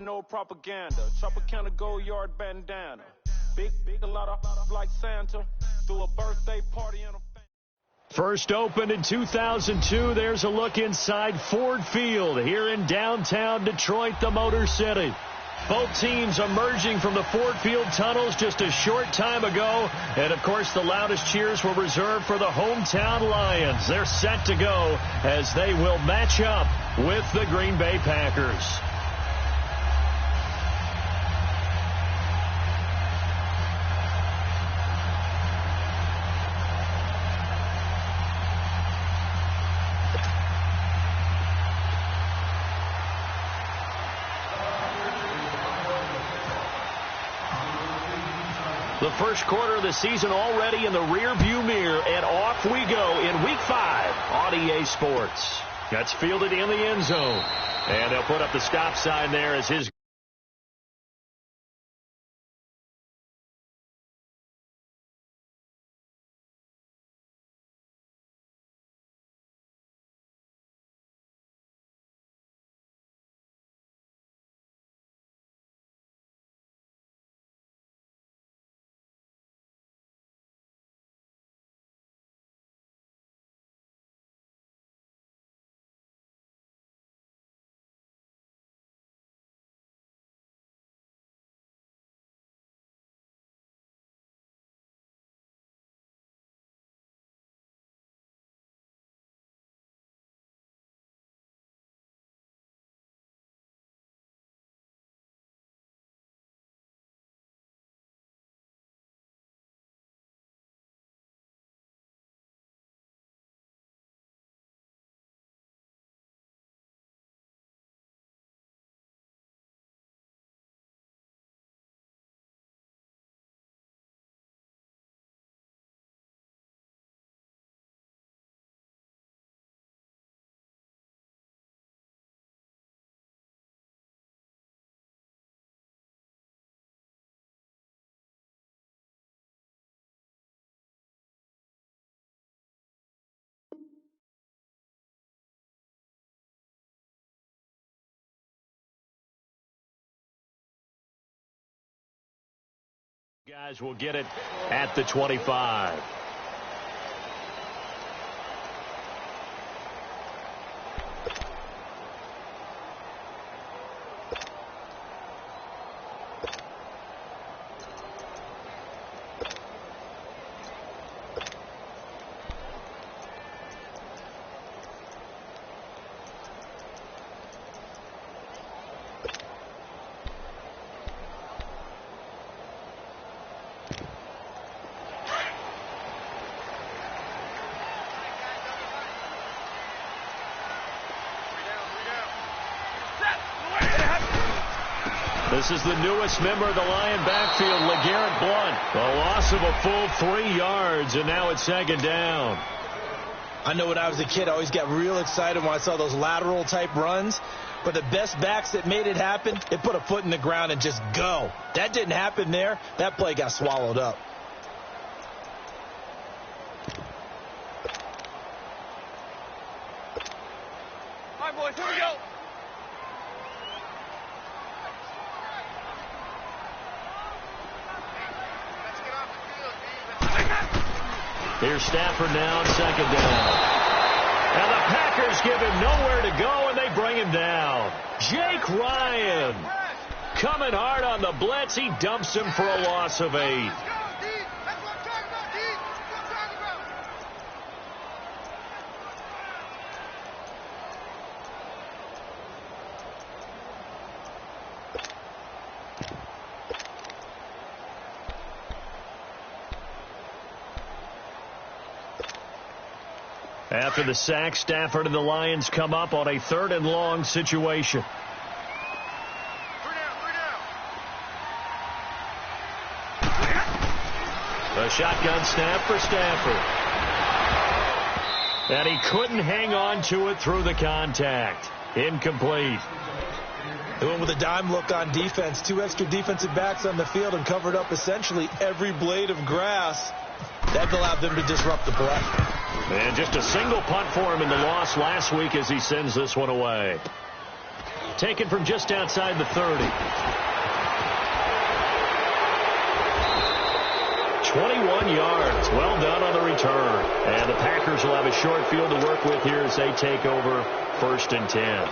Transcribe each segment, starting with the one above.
No propaganda. Tropicana gold yard bandana. Big, a lot of like Santa. Threw a birthday party in a... First opened in 2002. There's a look inside Ford Field here in downtown Detroit, the Motor City. Both teams emerging from the Ford Field tunnels just a short time ago. And, of course, the loudest cheers were reserved for the hometown Lions. They're set to go as they will match up with the Green Bay Packers. The first quarter of the season already in the rearview mirror, and off we go in Week 5 on EA Sports. That's fielded in the end zone, and they'll put up the stop sign there as his... Guys will get it at the 25. This is the newest member of the Lion backfield, LeGarrette Blount. A loss of a full 3 yards, and now it's second down. I know when I was a kid, I always got real excited when I saw those lateral-type runs. But the best backs that made it happen, they put a foot in the ground and just go. That didn't happen there. That play got swallowed up. All right, boys, here we go. Here's Stafford now, second down. And the Packers give him nowhere to go, and they bring him down. Jake Ryan coming hard on the blitz. He dumps him for a loss of 8. After the sack, Stafford and the Lions come up on a 3rd and long situation. A shotgun snap for Stafford. And he couldn't hang on to it through the contact. Incomplete. They went with a dime look on defense. 2 extra defensive backs on the field and covered up essentially every blade of grass. That allowed them to disrupt the play. And just a single punt for him in the loss last week as he sends this one away. taken from just outside the 30. 21 yards. Well done on the return. And the Packers will have a short field to work with here as they take over 1st and 10.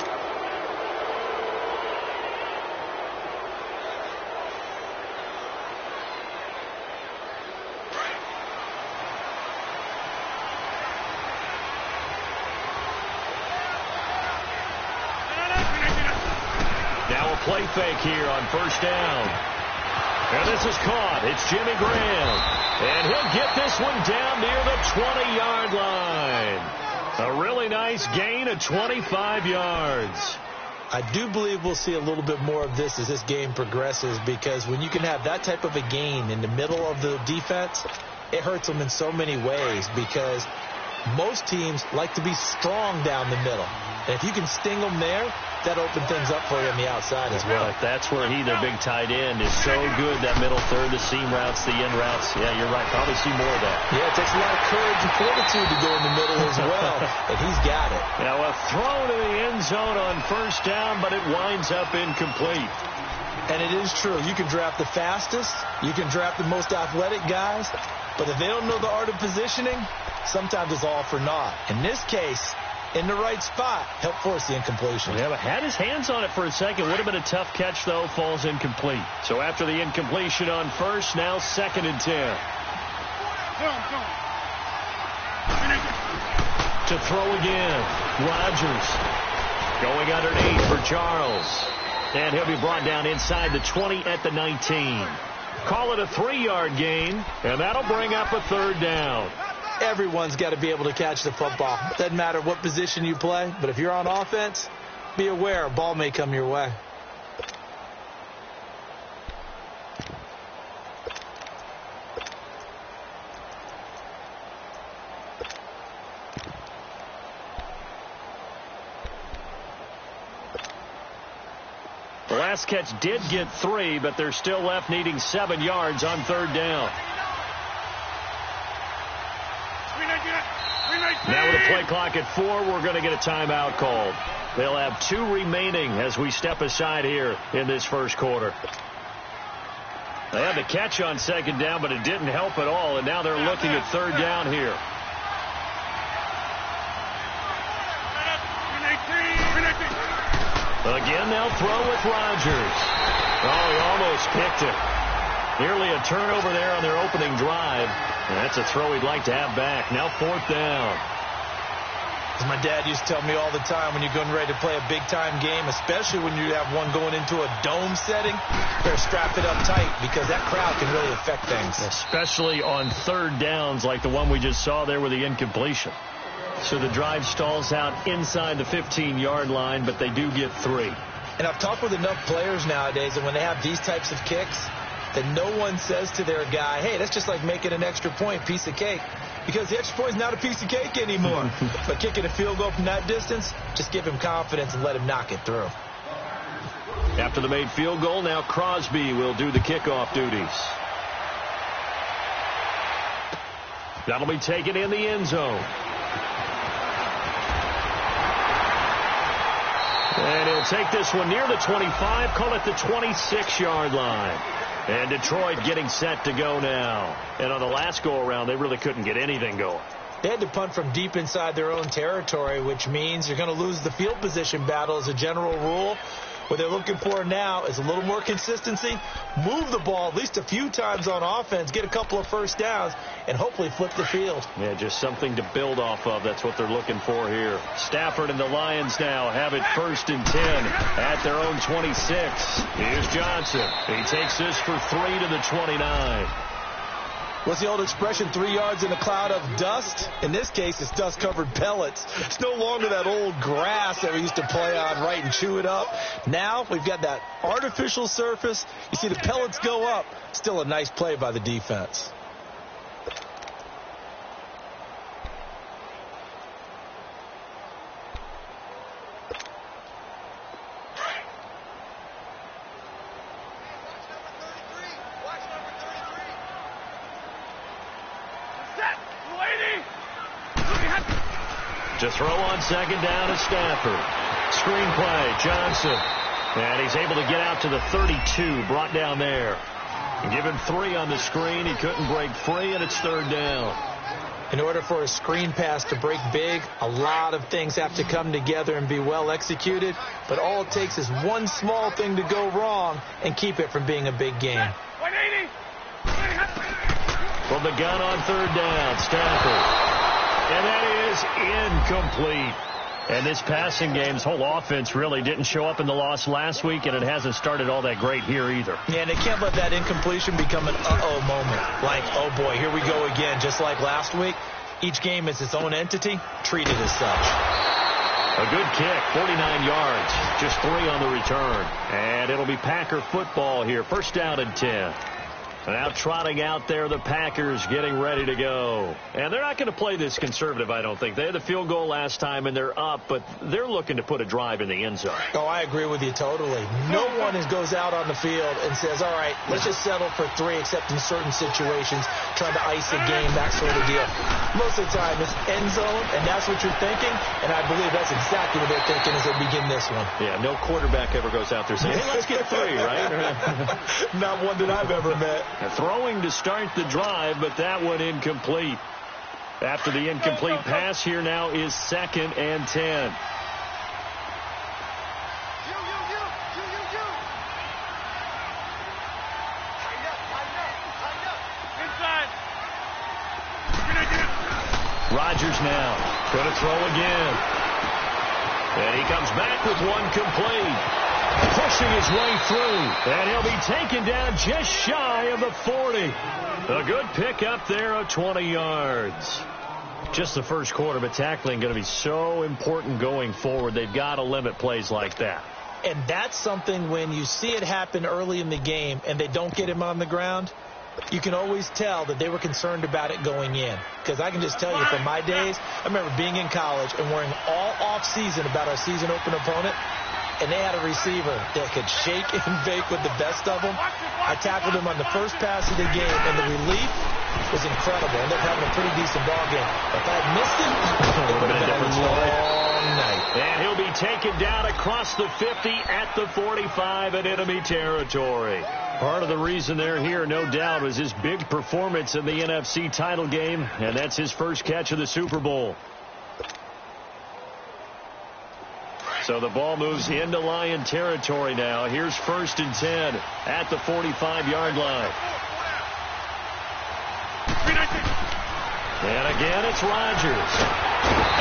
Play fake here on 1st down. And this is caught. It's Jimmy Graham. And he'll get this one down near the 20-yard line. A really nice gain of 25 yards. I do believe we'll see a little bit more of this as this game progresses, because when you can have that type of a gain in the middle of the defense, it hurts them in so many ways, because most teams like to be strong down the middle. And if you can sting them there, that opens things up for you on the outside as well. That's where their big tight end, is so good, that middle third, the seam routes, the end routes. Yeah, you're right. Probably see more of that. Yeah, it takes a lot of courage and fortitude to go in the middle as well, and he's got it. Now a throw to the end zone on 1st down, but it winds up incomplete. And it is true. You can draft the fastest. You can draft the most athletic guys. But if they don't know the art of positioning, sometimes it's all for naught. In this case, in the right spot, help force the incompletion. Yeah, but had his hands on it for a second. Would have been a tough catch, though. Falls incomplete. So after the incompletion on 1st, now 2nd and 10. To throw again. Rodgers going underneath for Charles. And he'll be brought down inside the 20 at the 19. Call it a 3-yard gain, and that'll bring up a 3rd down. Everyone's got to be able to catch the football. Doesn't matter what position you play, but if you're on offense, be aware a ball may come your way. The last catch did get 3, but they're still left needing 7 yards on 3rd down. Now with a play clock at 4, we're going to get a timeout called. They'll have 2 remaining as we step aside here in this 1st quarter. They had the catch on 2nd down, but it didn't help at all, and now they're looking at 3rd down here. Again, they'll throw with Rodgers. Oh, he almost picked it. Nearly a turnover there on their opening drive. And that's a throw he'd like to have back. Now 4th down. As my dad used to tell me all the time, when you're getting ready to play a big-time game, especially when you have one going into a dome setting, you better strap it up tight, because that crowd can really affect things. Especially on 3rd downs like the one we just saw there with the incompletion. So the drive stalls out inside the 15-yard line, but they do get 3. And I've talked with enough players nowadays, and when they have these types of kicks, that no one says to their guy, hey, that's just like making an extra point, piece of cake. Because the extra point is not a piece of cake anymore. But kicking a field goal from that distance, just give him confidence and let him knock it through. After the made field goal, now Crosby will do the kickoff duties. That'll be taken in the end zone. And he'll take this one near the 25, call it the 26-yard line. And Detroit getting set to go now. And on the last go-around, they really couldn't get anything going. They had to punt from deep inside their own territory, which means you're going to lose the field position battle as a general rule. What they're looking for now is a little more consistency, move the ball at least a few times on offense, get a couple of 1st downs, and hopefully flip the field. Yeah, just something to build off of. That's what they're looking for here. Stafford and the Lions now have it 1st and 10 at their own 26. Here's Johnson. He takes this for 3 to the 29. What's the old expression, 3 yards in a cloud of dust? In this case, it's dust-covered pellets. It's no longer that old grass that we used to play on, right, and chew it up. Now we've got that artificial surface. You see the pellets go up. Still a nice play by the defense. To throw on 2nd down is Stafford. Screen play, Johnson. And he's able to get out to the 32, brought down there. Give him 3 on the screen. He couldn't break free, and it's 3rd down. In order for a screen pass to break big, a lot of things have to come together and be well executed. But all it takes is one small thing to go wrong and keep it from being a big game. 180. From the gun on 3rd down, Stafford. And that is incomplete. And this passing game's whole offense really didn't show up in the loss last week, and it hasn't started all that great here either. Yeah, and they can't let that incompletion become an uh-oh moment. Like, oh boy, here we go again, just like last week. Each game is its own entity, treated as such. A good kick, 49 yards, just 3 on the return. And it'll be Packer football here, 1st down and 10. Now trotting out there, the Packers getting ready to go. And they're not going to play this conservative, I don't think. They had the field goal last time, and they're up, but they're looking to put a drive in the end zone. Oh, I agree with you totally. No one goes out on the field and says, all right, let's just settle for 3, except in certain situations, trying to ice a game, that sort of deal. Most of the time, it's end zone, and that's what you're thinking, and I believe that's exactly what they're thinking as they begin this one. Yeah, no quarterback ever goes out there saying, hey, let's get 3, right? Not one that I've ever met. Throwing to start the drive, but that one incomplete. After the incomplete pass, here now is 2nd and 10. Inside. Rodgers now going to throw again. And he comes back with one complete. Pushing his way through, and he'll be taken down just shy of the 40. A good pickup there of 20 yards. Just the first quarter, but tackling going to be so important going forward. They've got to limit plays like that. And that's something when you see it happen early in the game and they don't get him on the ground, you can always tell that they were concerned about it going in. Because I can just tell you from my days, I remember being in college and worrying all off-season about our season open opponent. And they had a receiver that could shake and bake with the best of them. I tackled him on the first pass of the game, and the relief was incredible. Ended up having a pretty decent ball game. If I had missed him, it would have been a long night. And he'll be taken down across the 50 at the 45 in enemy territory. Part of the reason they're here, no doubt, was his big performance in the NFC title game, and that's his first catch of the Super Bowl. So the ball moves into Lion territory now. Here's 1st and 10 at the 45-yard line. And again, it's Rodgers.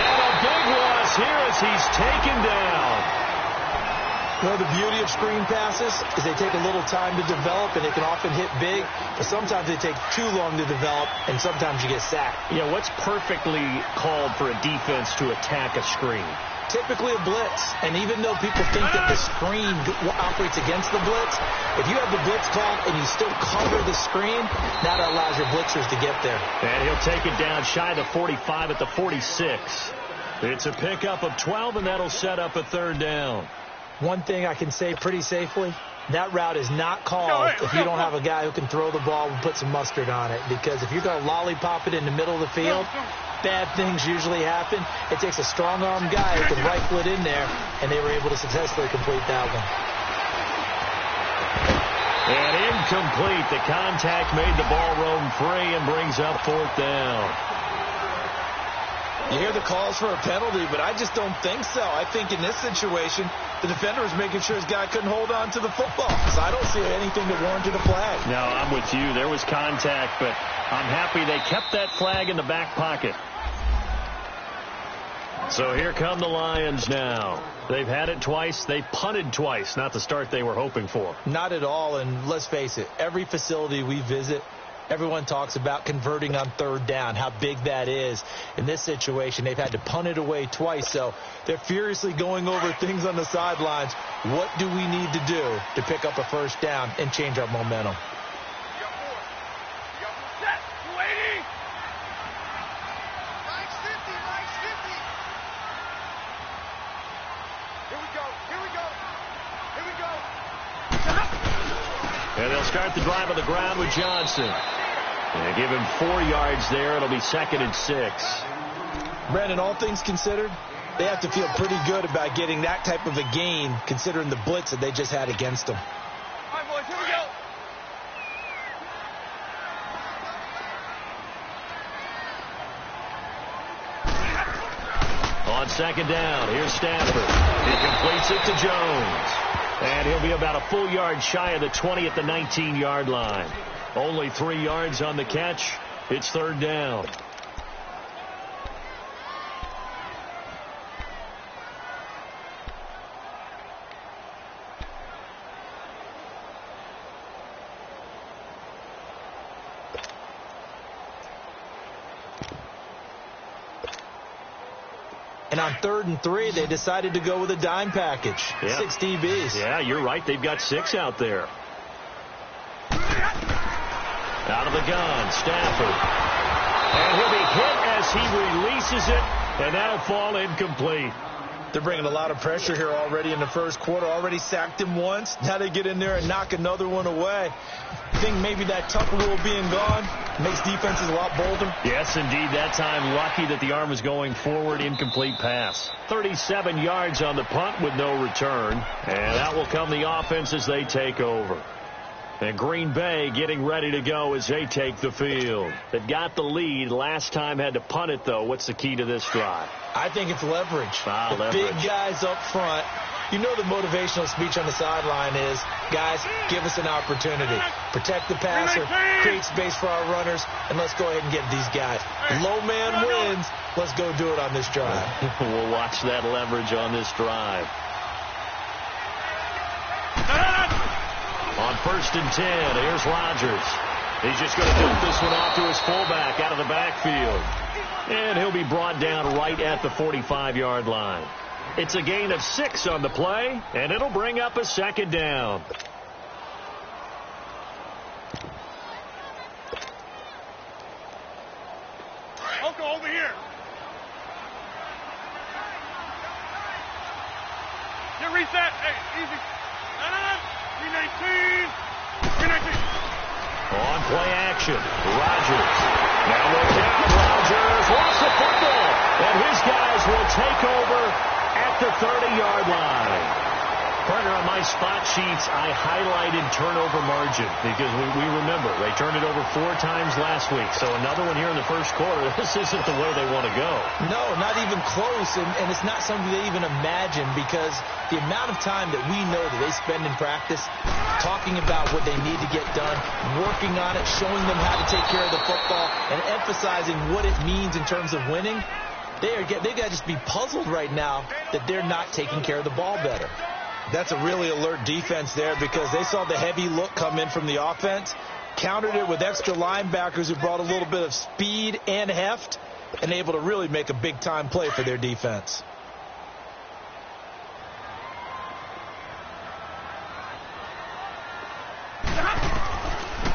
And a big loss here as he's taken down. Well, the beauty of screen passes is they take a little time to develop, and they can often hit big, but sometimes they take too long to develop, and sometimes you get sacked. Yeah, what's perfectly called for a defense to attack a screen? Typically a blitz, and even though people think that the screen operates against the blitz, if you have the blitz called and you still cover the screen, that allows your blitzers to get there. And he'll take it down shy of the 45 at the 46. It's a pickup of 12, and that'll set up a 3rd down. One thing I can say pretty safely, that route is not called if you don't have a guy who can throw the ball and put some mustard on it. Because if you're going to lollipop it in the middle of the field, bad things usually happen. It takes a strong-arm guy who can rifle it in there, and they were able to successfully complete that one. And incomplete. The contact made the ball roam free and brings up 4th down. You hear the calls for a penalty, but I just don't think so. I think in this situation, the defender was making sure his guy couldn't hold on to the football. So I don't see anything that warranted a flag. No, I'm with you. There was contact, but I'm happy they kept that flag in the back pocket. So here come the Lions now. They've had it twice. They punted twice. Not the start they were hoping for. Not at all, and let's face it, every facility we visit, everyone talks about converting on 3rd down, how big that is. In this situation, they've had to punt it away twice, so they're furiously going over things on the sidelines. What do we need to do to pick up a 1st down and change our momentum? And they'll start the drive on the ground with Johnson. And give him 4 yards there. It'll be 2nd and 6. Brandon, all things considered, They have to feel pretty good about getting that type of a gain, considering the blitz that they just had against them. All right, boys, here we go. On second down, here's Stafford. He completes it to Jones. And he'll be about a full yard shy of the 20 at the 19-yard line. Only 3 yards on the catch. It's third down. And on 3rd and 3, they decided to go with a dime package. Yep. 6 DBs. Yeah, you're right. They've got 6 out there. Out of the gun, Stafford. And he'll be hit as he releases it, and that'll fall incomplete. They're bringing a lot of pressure here already in the first quarter. Already sacked him once. Now they get in there and knock another one away. I think maybe that Tucker rule being gone makes defenses a lot bolder. Yes, indeed. That time, lucky that the arm was going forward. Incomplete pass. 37 yards on the punt with no return. And that will come the offense as they take over. And Green Bay getting ready to go as they take the field. They got the lead. Last time had to punt it, though. What's the key to this drive? I think it's leverage. Leverage. Big guys up front. You know the motivational speech on the sideline is, guys, give us an opportunity. Protect the passer, create space for our runners, and let's go ahead and get these guys. Low man wins. Let's go do it on this drive. We'll watch that leverage on this drive. On 1st and 10, here's Rodgers. He's just going to dump this one off to his fullback out of the backfield. And he'll be brought down right at the 45-yard line. It's a gain of 6 on the play, and it'll bring up a second down. Uncle, over here. Get reset. Hey, easy. 319. 319. On play action, Rodgers. Now look out, Rodgers lost the football, and his guys will take over at the 30-yard line. Partner, on my spot sheets, I highlighted turnover margin because we remember they turned it over 4 times last week. So another one here in the first quarter. This isn't the way they want to go. No, not even close, and it's not something they even imagine because the amount of time that we know that they spend in practice talking about what they need to get done, working on it, showing them how to take care of the football, and emphasizing what it means in terms of winning, they got to just be puzzled right now that they're not taking care of the ball better. That's a really alert defense there because they saw the heavy look come in from the offense, countered it with extra linebackers who brought a little bit of speed and heft, and able to really make a big-time play for their defense.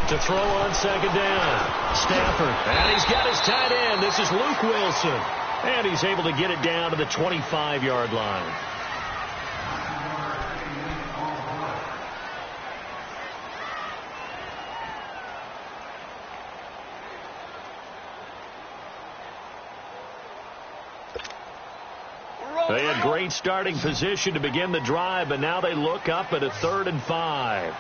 To throw on second down, Stafford. And he's got his tight end. This is Luke Wilson. And he's able to get it down to the 25-yard line. They had great starting position to begin the drive, but now they look up at a 3rd and 5.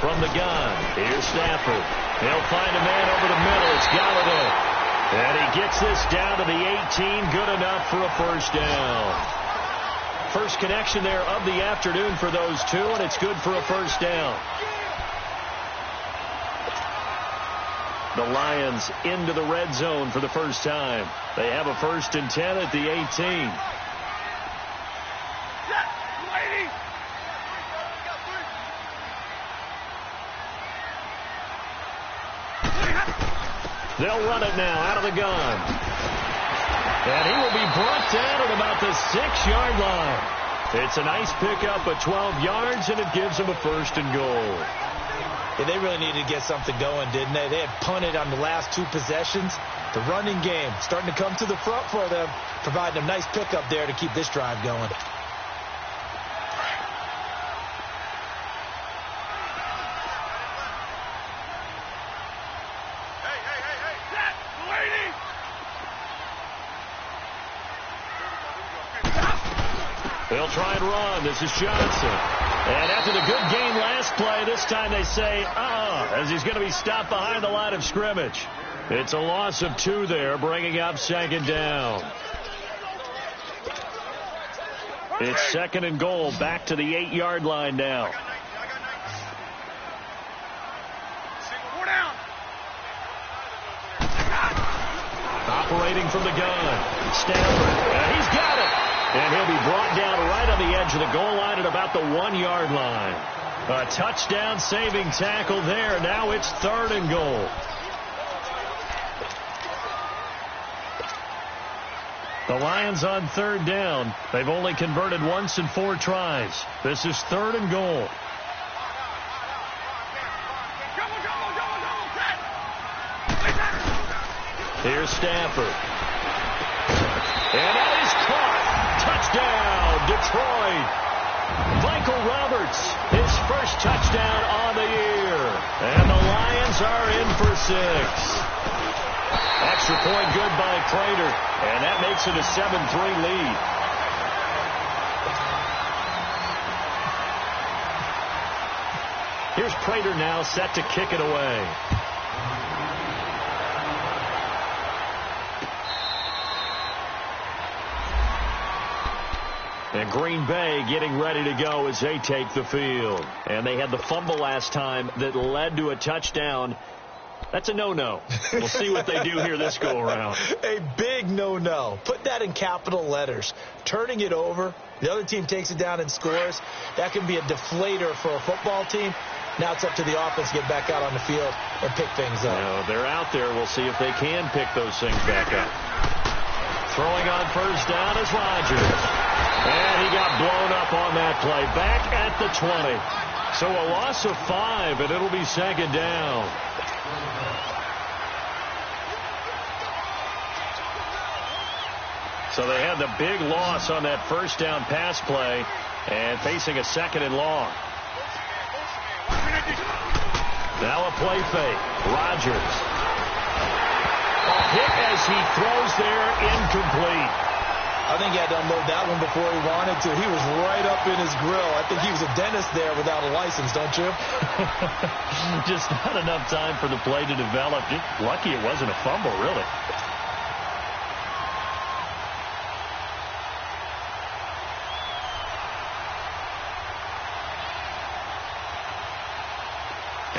From the gun, here's Stafford. He'll find a man over the middle. It's Galladay. And he gets this down to the 18. Good enough for a first down. First connection there of the afternoon for those two, and it's good for a first down. The Lions into the red zone for the first time. They have a 1st and 10 at the 18. They'll run it now out of the gun. And he will be brought down at about the 6-yard line. It's a nice pickup of 12 yards, and it gives them a 1st and goal. Yeah, they really needed to get something going, didn't they? They had punted on the last 2 possessions. The running game starting to come to the front for them, providing a nice pickup there to keep this drive going. Hey. They'll try and run. This is Johnson. And after the good game last play, this time they say, as he's going to be stopped behind the line of scrimmage. It's a loss of 2 there, bringing up second down. It's 2nd and goal, back to the 8-yard line now. Operating from the gun, Stafford. He's got it. And he'll be brought down right on the edge of the goal line at about the 1-yard line. A touchdown-saving tackle there. Now it's 3rd and goal. The Lions on 3rd down. They've only converted once in 4 tries. This is 3rd and goal. Here's Stafford. And that is caught. Touchdown, Detroit. Michael Roberts, his first touchdown on the year. And the Lions are in for 6. Extra point good by Prater. And that makes it a 7-3 lead. Here's Prater now set to kick it away. And Green Bay getting ready to go as they take the field. And they had the fumble last time that led to a touchdown. That's a no-no. We'll see what they do here this go-around. A big no-no. Put that in capital letters. Turning it over, the other team takes it down and scores. That can be a deflator for a football team. Now it's up to the offense to get back out on the field and pick things up. No, they're out there. We'll see if they can pick those things back up. Throwing on first down is Rodgers. And he got blown up on that play. Back at the 20. So a loss of 5, and it'll be 2nd down. So they had the big loss on that first down pass play and facing a 2nd and long. Now a play fake. Rodgers. A hit as he throws there, incomplete. I think he had to unload that one before he wanted to. He was right up in his grill. I think he was a dentist there without a license, don't you? Just not enough time for the play to develop. Just lucky it wasn't a fumble, really.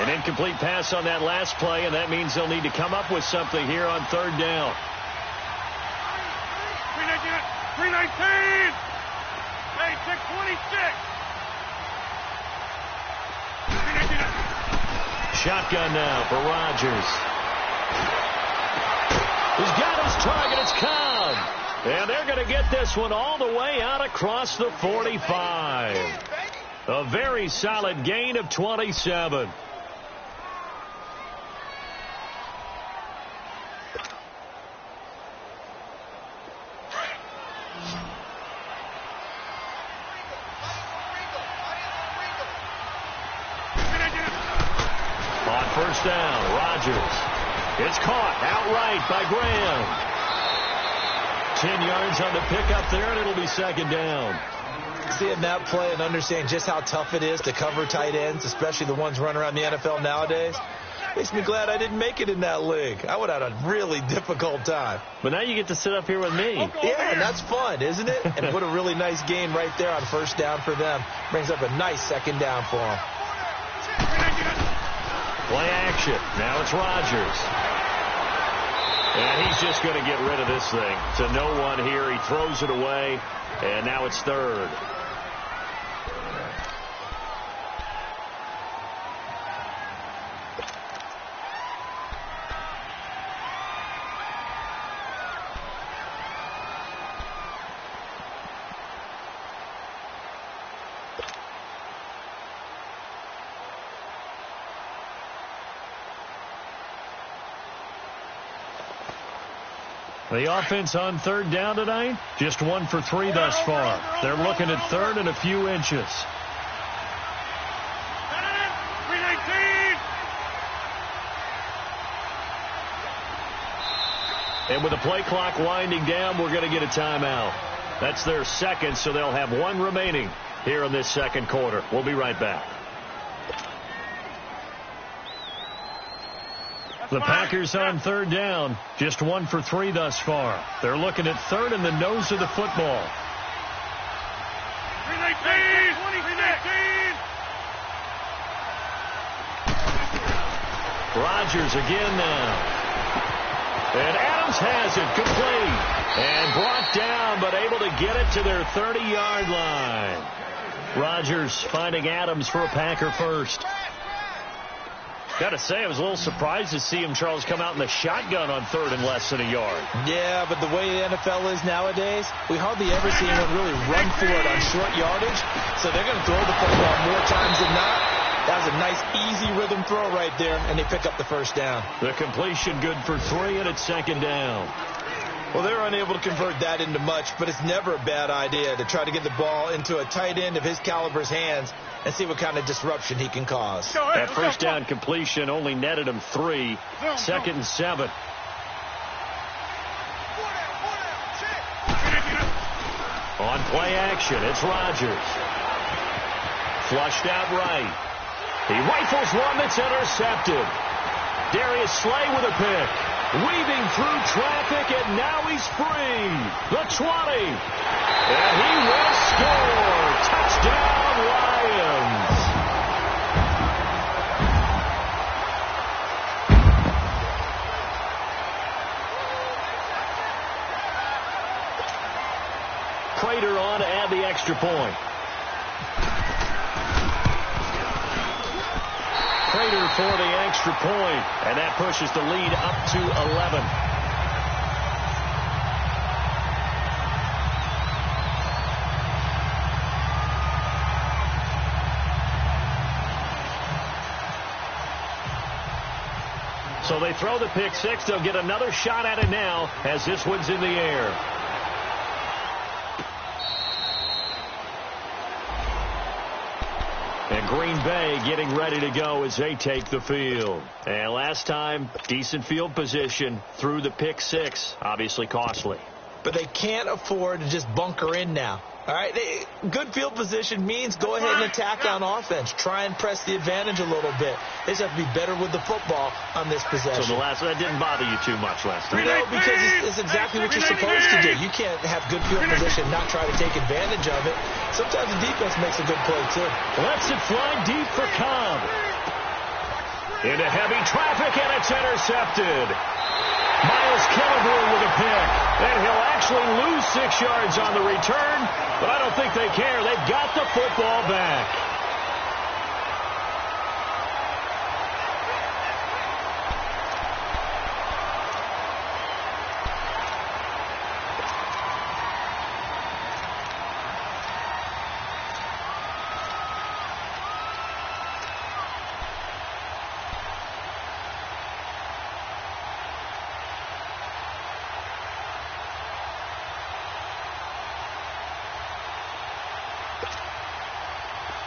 An incomplete pass on that last play, and that means they'll need to come up with something here on 3rd down. 319. Hey, 626. Shotgun now for Rodgers. He's got his target. It's Cobb. And they're going to get this one all the way out across the 45. A very solid gain of 27. First down, Rodgers. It's caught outright by Graham. 10 yards on the pickup there, and it'll be 2nd down. Seeing that play and understanding just how tough it is to cover tight ends, especially the ones running around the NFL nowadays, makes me glad I didn't make it in that league. I would have had a really difficult time. But now you get to sit up here with me. Yeah, and that's fun, isn't it? And put a really nice game right there on first down for them. Brings up a nice 2nd down for them. Play action. Now it's Rodgers. And he's just going to get rid of this thing. To no one here. He throws it away. And now it's 3rd. The offense on 3rd down tonight, just 1 for 3 thus far. They're looking at 3rd and a few inches. 319. And with the play clock winding down, we're going to get a timeout. That's their second, so they'll have one remaining here in this second quarter. We'll be right back. The Packers on third down. Just 1 for 3 thus far. They're looking at third in the nose of the football. 319! 319! Rodgers again now. And Adams has it, complete. And brought down, but able to get it to their 30-yard line. Rodgers finding Adams for a Packer first. Got to say, I was a little surprised to see him, Charles, come out in the shotgun on third and less than a yard. Yeah, but the way the NFL is nowadays, we hardly ever see anyone really run for it on short yardage. So they're going to throw the football more times than not. That was a nice, easy rhythm throw right there, and they pick up the first down. The completion good for 3, and it's second down. Well, they're unable to convert that into much, but it's never a bad idea to try to get the ball into a tight end of his caliber's hands and see what kind of disruption he can cause. That first down completion only netted him 3. Second and 7. On play action, it's Rodgers. Flushed out right. He rifles one that's intercepted. Darius Slay with a pick. Weaving through traffic, and now he's free. The 20. And he will score. Touchdown, Lions. Prater on to add the extra point. Prater for the extra point, and that pushes the lead up to 11. So they throw the pick six. They'll get another shot at it now as this one's in the air. And Green Bay getting ready to go as they take the field. And last time, decent field position through the pick six. Obviously costly. But they can't afford to just bunker in now. All right, good field position means go ahead and attack on offense. Try and press the advantage a little bit. They just have to be better with the football on this possession. So that didn't bother you too much last time. No, because it's exactly what you're supposed to do. You can't have good field position and not try to take advantage of it. Sometimes the defense makes a good play, too. Lets it fly deep for Cobb. Into heavy traffic, and it's intercepted. Miles Killebrew with a pick. And he'll actually lose 6 yards on the return, but I don't think they care. They've got the football back.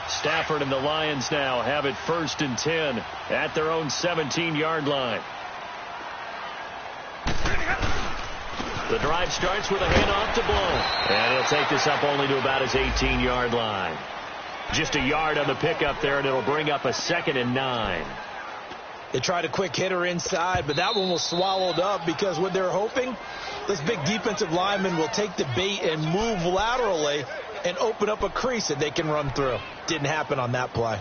Stafford and the Lions now have it 1st and 10 at their own 17-yard line. The drive starts with a handoff to Blow. And he'll take this up only to about his 18-yard line. Just a yard on the pickup there, and it'll bring up a 2nd and 9. They tried a quick hitter inside, but that one was swallowed up because what they're hoping, this big defensive lineman will take the bait and move laterally and open up a crease that they can run through. Didn't happen on that play.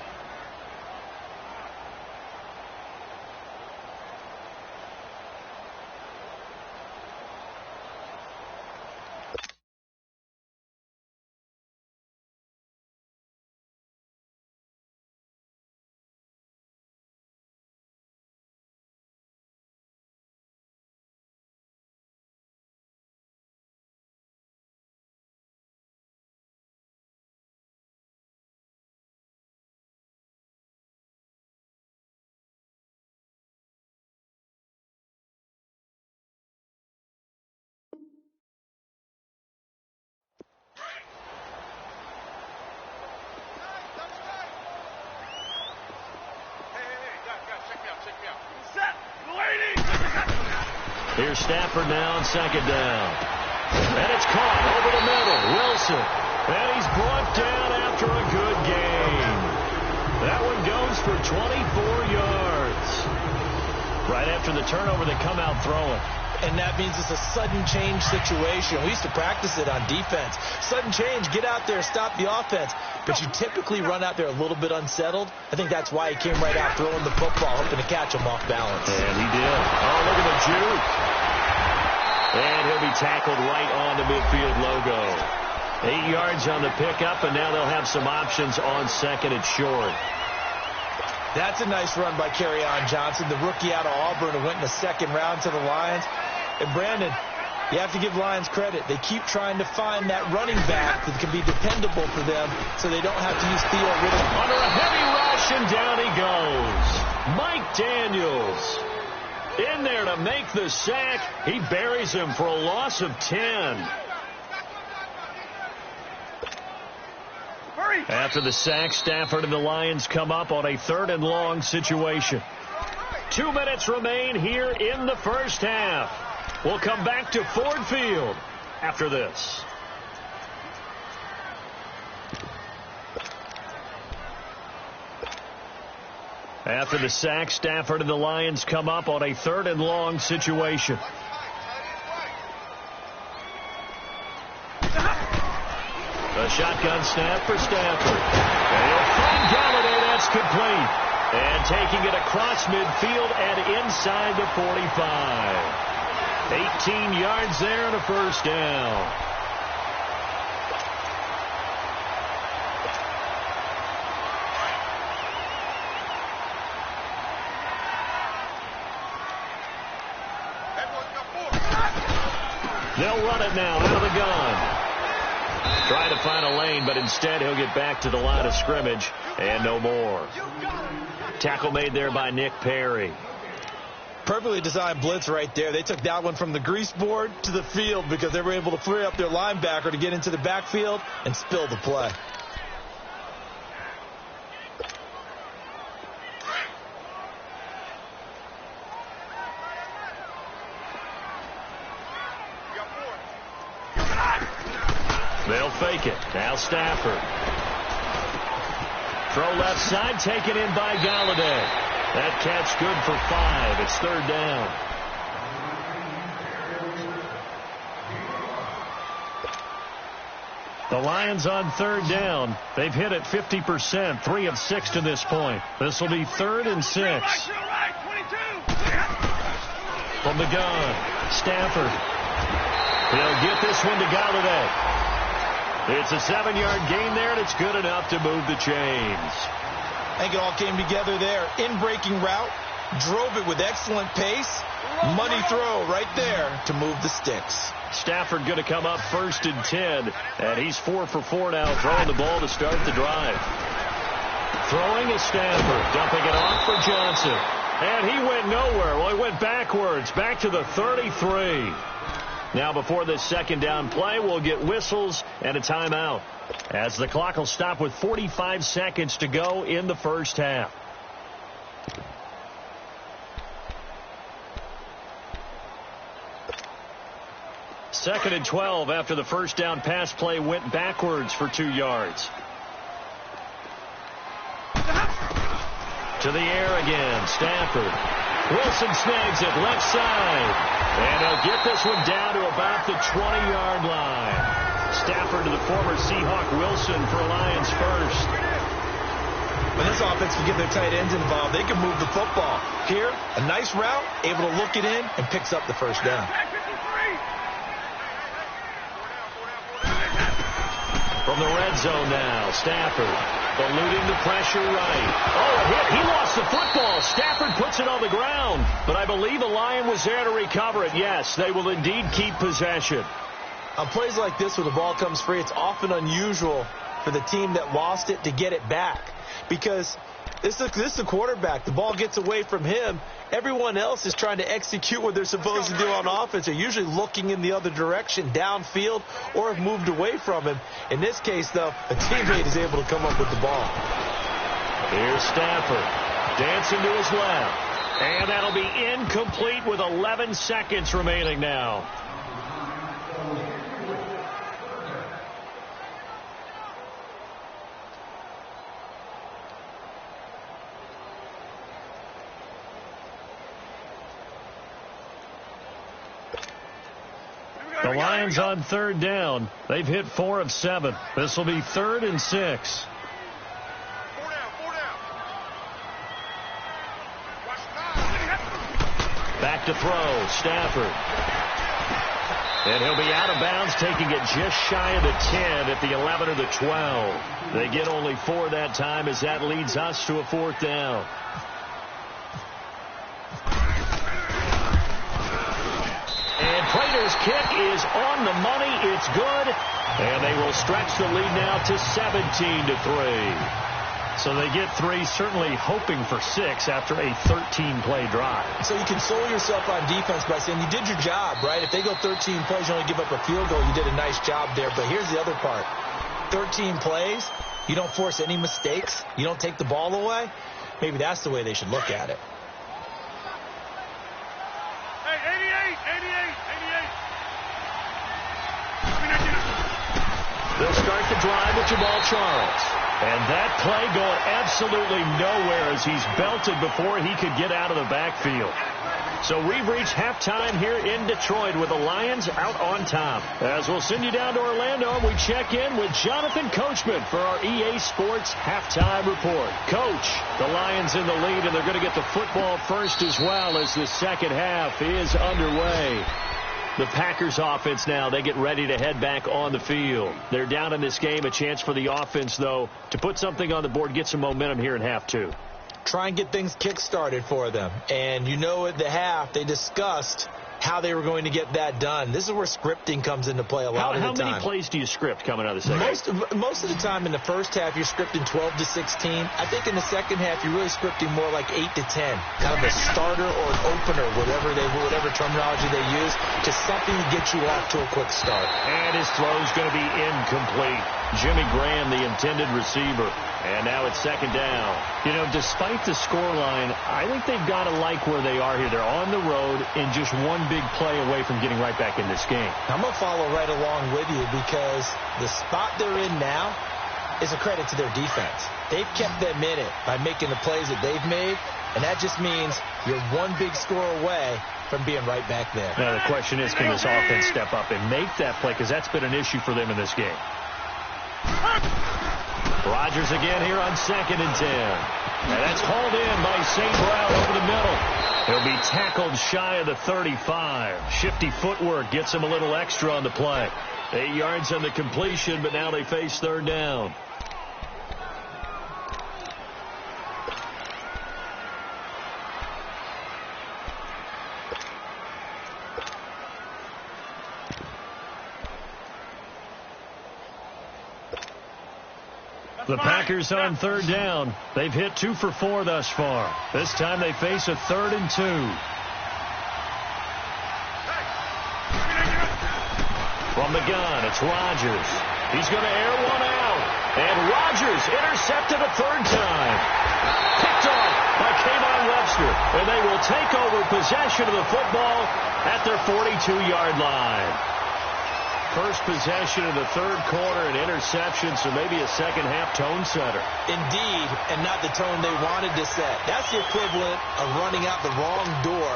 Here's Stafford now on 2nd down. And it's caught over the middle. Wilson. And he's brought down after a good gain. That one goes for 24 yards. Right after the turnover, they come out throwing. And that means it's a sudden change situation. We used to practice it on defense. Sudden change, get out there, stop the offense. But you typically run out there a little bit unsettled. I think that's why he came right out throwing the football, hoping to catch him off balance. And he did. Oh, look at the juke. And he'll be tackled right on the midfield logo. 8 yards on the pickup, and now they'll have some options on second and short. That's a nice run by Kerryon Johnson, the rookie out of Auburn who went in the second round to the Lions. And Brandon, you have to give Lions credit. They keep trying to find that running back that can be dependable for them so they don't have to use Theo Riddick. Under a heavy rush, and down he goes. Mike Daniels in there to make the sack. He buries him for a loss of 10. After the sack, Stafford and the Lions come up on a 3rd and long situation. 2 minutes remain here in the first half. We'll come back to Ford Field after this. After the sack, Stafford and the Lions come up on a 3rd and long situation. A shotgun snap for Stafford. And he'll find Galladay. That's complete. And taking it across midfield and inside the 45. 18 yards there and a first down. They'll run it now out of the gun. Trying to find a lane, but instead he'll get back to the line of scrimmage and no more. Tackle made there by Nick Perry. Perfectly designed blitz right there. They took that one from the grease board to the field because they were able to free up their linebacker to get into the backfield and spill the play. They'll fake it. Now Stafford. Throw left side, taken in by Galladay. That catch good for 5. It's 3rd down. The Lions on 3rd down. They've hit it 50%, 3 of 6 to this point. This will be 3rd and 6. From the gun, Stafford. He'll get this one to Galladay. It's a 7-yard gain there, and it's good enough to move the chains. I think it all came together there. In-breaking route, drove it with excellent pace. Money throw right there to move the sticks. Stafford going to come up 1st and 10, and he's 4 for 4 now, throwing the ball to start the drive. Throwing is Stafford, dumping it off for Johnson. And he went nowhere. Well, he went backwards, back to the 33. Now before this 2nd down play, we'll get whistles and a timeout, as the clock will stop with 45 seconds to go in the first half. Second and 12 after the first down pass play went backwards for 2 yards. To the air again, Stafford. Wilson snags it left side. And he'll get this one down to about the 20-yard line. Stafford to the former Seahawk Wilson for Lions first. When this offense can get their tight ends involved, they can move the football. Here, a nice route, able to look it in, and picks up the first down. From the red zone now, Stafford eluding the pressure right. Oh, a hit. He lost the football. Stafford puts it on the ground. But I believe a Lion was there to recover it. Yes, they will indeed keep possession. On plays like this where the ball comes free, it's often unusual for the team that lost it to get it back. Because this is the quarterback. The ball gets away from him. Everyone else is trying to execute what they're supposed to do on offense. They're usually looking in the other direction, downfield, or have moved away from him. In this case, though, a teammate is able to come up with the ball. Here's Stafford dancing to his left. And that'll be incomplete with 11 seconds remaining now. The Lions on third down. They've hit 4 of 7. This will be 3rd and 6. Back to throw, Stafford. And he'll be out of bounds, taking it just shy of the 10 at the 11 or the 12. They get only 4 that time as that leads us to a 4th down. And Prater's kick is on the money. It's good. And they will stretch the lead now to 17-3. So they get 3, certainly hoping for 6 after a 13-play drive. So you console yourself on defense by saying you did your job, right? If they go 13 plays, you only give up a field goal, you did a nice job there. But here's the other part. 13 plays, you don't force any mistakes, you don't take the ball away. Maybe that's the way they should look at it. Hey, 88. They'll start the drive with Jamal Charles. And that play going absolutely nowhere as he's belted before he could get out of the backfield. So we've reached halftime here in Detroit with the Lions out on top. As we'll send you down to Orlando, we check in with Jonathan Coachman for our EA Sports Halftime Report. Coach, the Lions in the lead, and they're going to get the football first as well as the second half is underway. The Packers offense now, they get ready to head back on the field. They're down in this game. A chance for the offense, though, to put something on the board, get some momentum here in half 2. Try and get things kick-started for them. And you know at the half, they discussed how they were going to get that done. This is where scripting comes into play a lot of the time. How many plays do you script coming out of the second half? Most of the time in the first half, you're scripting 12 to 16. I think in the second half, you're really scripting more like 8 to 10. Kind of a starter or an opener, whatever terminology they use, just something to get you off to a quick start. And his throw's going to be incomplete. Jimmy Graham, the intended receiver. And now it's second down. You know, despite the scoreline, I think they've got to like where they are here. They're on the road and just one big play away from getting right back in this game. I'm going to follow right along with you because the spot they're in now is a credit to their defense. They've kept them in it by making the plays that they've made, and that just means you're one big score away from being right back there. Now the question is, can this offense step up and make that play? Because that's been an issue for them in this game. Rodgers again here on 2nd and 10. And that's hauled in by St. Brown over the middle. He'll be tackled shy of the 35. Shifty footwork gets him a little extra on the play. 8 yards on the completion, but now they face third down. The Packers on third down. They've hit 2 for 4 thus far. This time they face a 3rd and 2. From the gun, it's Rodgers. He's going to air one out. And Rodgers intercepted a 3rd time. Picked off by Kayvon Webster. And they will take over possession of the football at their 42-yard line. First possession of the 3rd quarter, an interception, so maybe a second-half tone setter. Indeed, and not the tone they wanted to set. That's the equivalent of running out the wrong door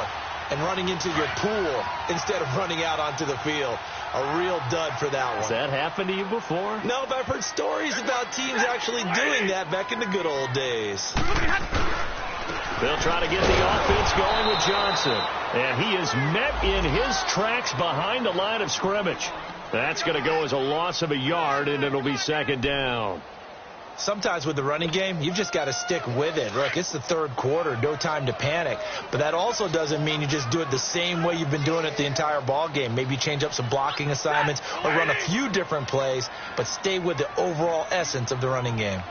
and running into your pool instead of running out onto the field. A real dud for that one. Has that happened to you before? No, but I've heard stories about teams actually doing that back in the good old days. They'll try to get the offense going with Johnson. And he is met in his tracks behind the line of scrimmage. That's going to go as a loss of a yard, and it'll be 2nd down. Sometimes with the running game, you've just got to stick with it. Look, it's the 3rd quarter, no time to panic. But that also doesn't mean you just do it the same way you've been doing it the entire ball game. Maybe change up some blocking assignments or run a few different plays, but stay with the overall essence of the running game.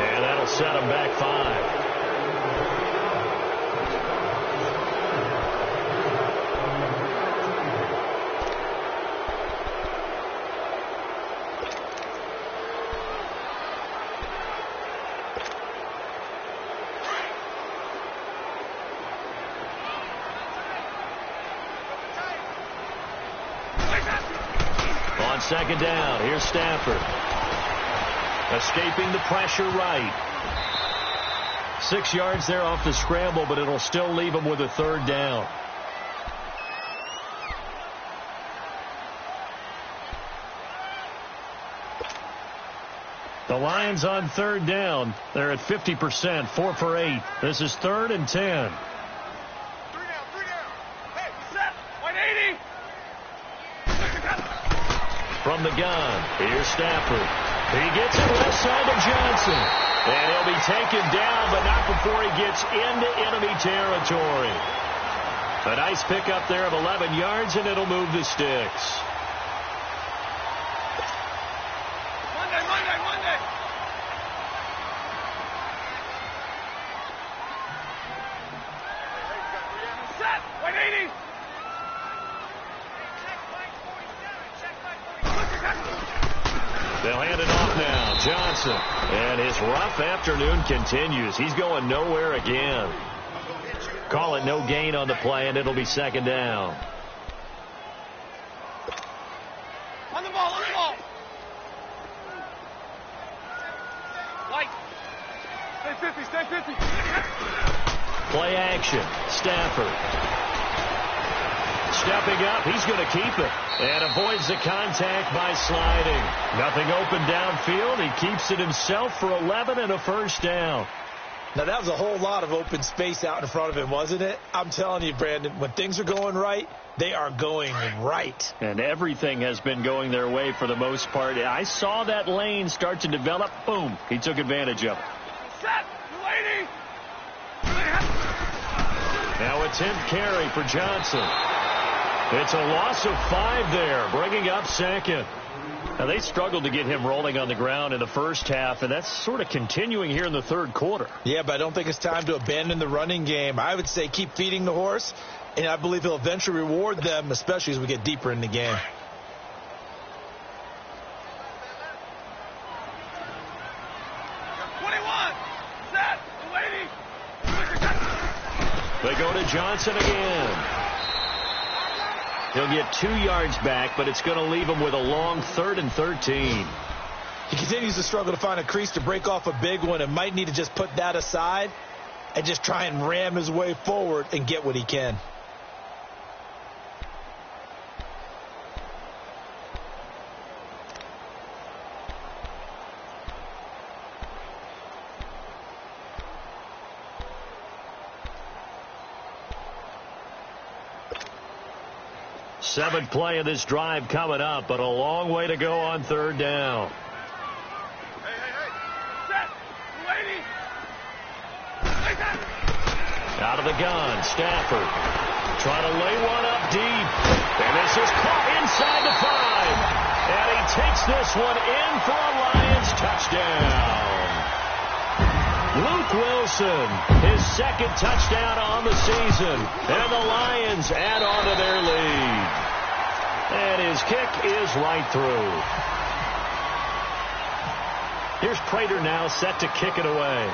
And that'll set them back 5. On 2nd down, here's Stafford. Escaping the pressure right. 6 yards there off the scramble, but it'll still leave him with a third down. The Lions on third down. They're at 50%, 4 for 8. This is 3rd and 10. 3 down. Hey, set. 180. From the gun, here's Stafford. He gets it left side to Johnson. And he'll be taken down, but not before he gets into enemy territory. A nice pickup there of 11 yards, and it'll move the sticks. Monday. Set. 180. They'll hand it off now. Johnson. And his rough afternoon continues. He's going nowhere again. Call it no gain on the play, and it'll be 2nd down. On the ball. White. Stay 50. Play action. Stafford. Stepping up. He's going to keep it. And avoids the contact by sliding. Nothing open downfield. He keeps it himself for 11 and a first down. Now, that was a whole lot of open space out in front of him, wasn't it? I'm telling you, Brandon, when things are going right, they are going right. And everything has been going their way for the most part. I saw that lane start to develop. Boom. He took advantage of it. Set. 280. Now a 10th carry for Johnson. It's a loss of 5 there, bringing up 2nd. Now, they struggled to get him rolling on the ground in the first half, and that's sort of continuing here in the 3rd quarter. Yeah, but I don't think it's time to abandon the running game. I would say keep feeding the horse, and I believe he'll eventually reward them, especially as we get deeper in the game. They go to Johnson again. He'll get 2 yards back, but it's going to leave him with a long 3rd and 13. He continues to struggle to find a crease to break off a big one and might need to just put that aside and just try and ram his way forward and get what he can. Seventh play of this drive coming up, but a long way to go on 3rd down. Hey. Set. 280. Out of the gun, Stafford trying to lay one up deep. And this is caught inside the 5. And he takes this one in for a Lions touchdown. Luke Wilson, his 2nd touchdown on the season. And the Lions add on to their lead. And his kick is right through. Here's Prater now set to kick it away.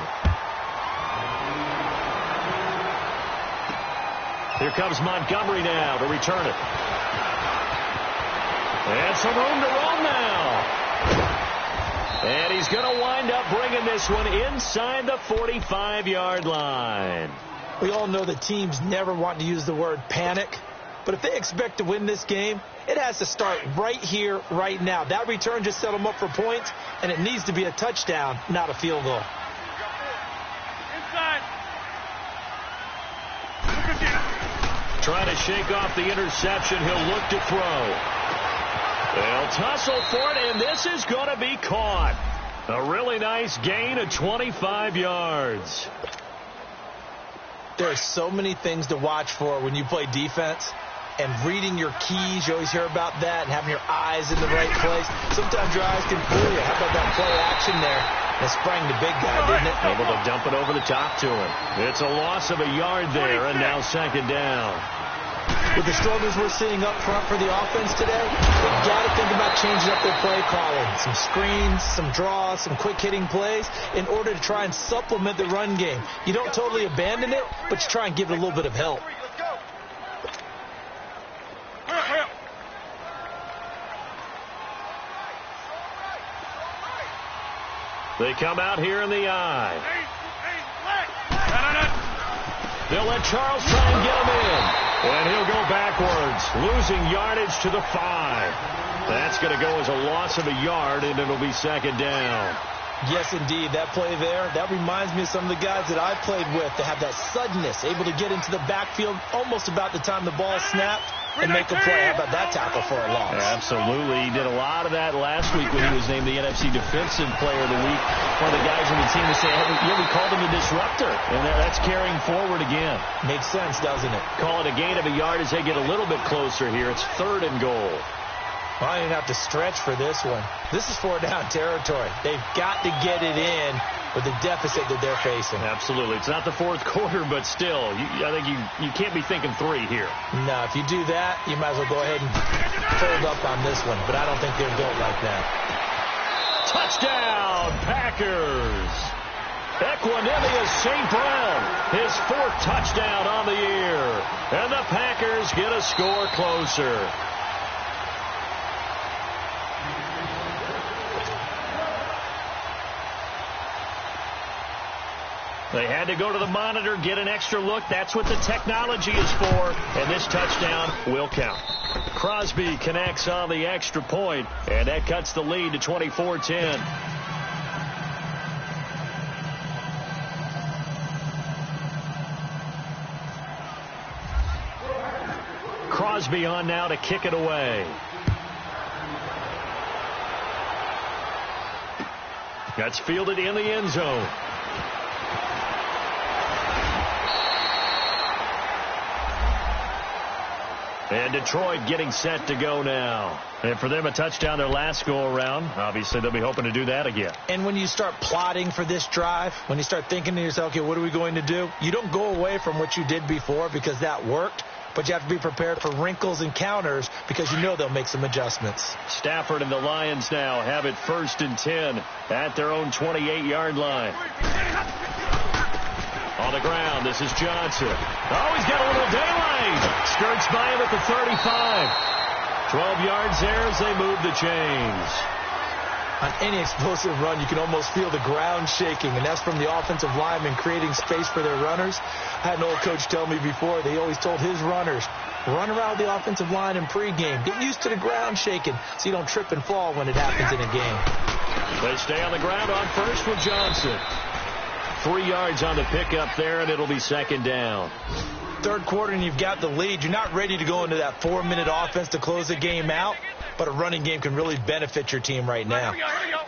Here comes Montgomery now to return it. And some room to run now. And he's going to wind up bringing this one inside the 45-yard line. We all know that teams never want to use the word panic. But if they expect to win this game, it has to start right here, right now. That return just set them up for points, and it needs to be a touchdown, not a field goal. Inside. Trying to shake off the interception. He'll look to throw. They'll tussle for it, and this is going to be caught. A really nice gain of 25 yards. There are so many things to watch for when you play defense. And reading your keys, you always hear about that, and having your eyes in the right place. Sometimes your eyes can fool you. How about that play action there? That sprang the big guy, didn't it? Able to dump it over the top to him. It's a loss of a yard there, and now 2nd down. With the struggles we're seeing up front for the offense today, they've got to think about changing up their play calling. Some screens, some draws, some quick-hitting plays in order to try and supplement the run game. You don't totally abandon it, but you try and give it a little bit of help. They come out here in the eye. They'll let Charles try and get him in. And he'll go backwards, losing yardage to the 5. That's going to go as a loss of a yard, and it'll be second down. Yes, indeed. That play there, that reminds me of some of the guys that I've played with that have that suddenness, able to get into the backfield almost about the time the ball snapped and make a play. How about that tackle for a loss? Yeah, absolutely. He did a lot of that last week when he was named the NFC Defensive Player of the Week. One of the guys on the team would say, hey, we called him a disruptor, and that's carrying forward again. Makes sense, doesn't it? Call it a gain of a yard as they get a little bit closer here. It's 3rd and goal. Well, I didn't have to stretch for this one. This is 4-down territory. They've got to get it in with the deficit that they're facing. Absolutely. It's not the 4th quarter, but still, I think you can't be thinking 3 here. No, if you do that, you might as well go ahead and fold up on this one. But I don't think they're built like that. Touchdown, Packers! Equanimeous St. Brown, his 4th touchdown on the year. And the Packers get a score closer. They had to go to the monitor, get an extra look. That's what the technology is for, and this touchdown will count. Crosby connects on the extra point, and that cuts the lead to 24-10. Crosby on now to kick it away. That's fielded in the end zone. And Detroit getting set to go now. And for them, a touchdown their last go-around. Obviously, they'll be hoping to do that again. And when you start plotting for this drive, when you start thinking to yourself, okay, what are we going to do? You don't go away from what you did before because that worked. But you have to be prepared for wrinkles and counters because you know they'll make some adjustments. Stafford and the Lions now have it 1st and 10 at their own 28-yard line. On the ground, this is Johnson. Oh, he's got a little daylight. Skirts by him at the 35. 12 yards there as they move the chains. On any explosive run, you can almost feel the ground shaking, and that's from the offensive linemen creating space for their runners. I had an old coach tell me before, they always told his runners, run around the offensive line in pregame. Get used to the ground shaking so you don't trip and fall when it happens in a game. They stay on the ground on first with Johnson. 3 yards on the pickup there, and it'll be second down. 3rd quarter, and you've got the lead. You're not ready to go into that 4-minute offense to close the game out, but a running game can really benefit your team right now. Here we go.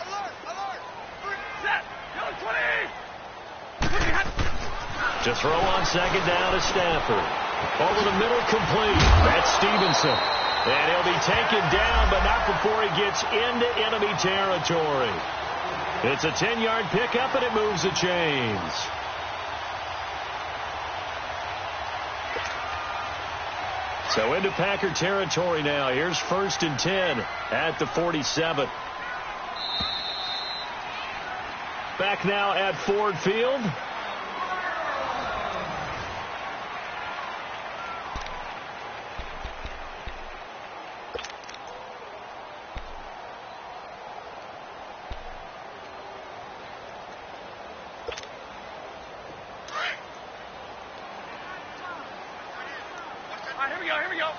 Alert! Set! Yellow 20! To throw on second down to Stafford. Over the middle, complete. That's Stevenson. And he'll be taken down, but not before he gets into enemy territory. It's a 10-yard pickup, and it moves the chains. So into Packer territory now. Here's 1st and 10 at the 47. Back now at Ford Field. Here we go.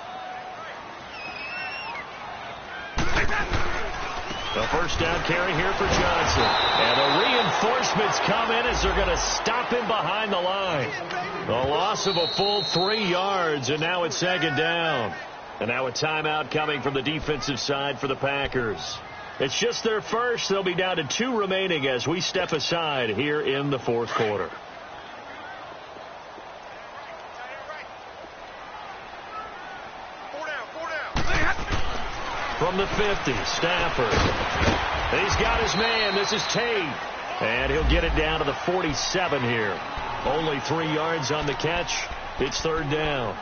The first down carry here for Johnson. And the reinforcements come in as they're going to stop him behind the line. The loss of a full 3 yards, and now it's second down. And now a timeout coming from the defensive side for the Packers. It's just their first. They'll be down to 2 remaining as we step aside here in the 4th quarter. From the 50, Stafford. He's got his man. This is Tate. And he'll get it down to the 47 here. Only 3 yards on the catch. It's 3rd down.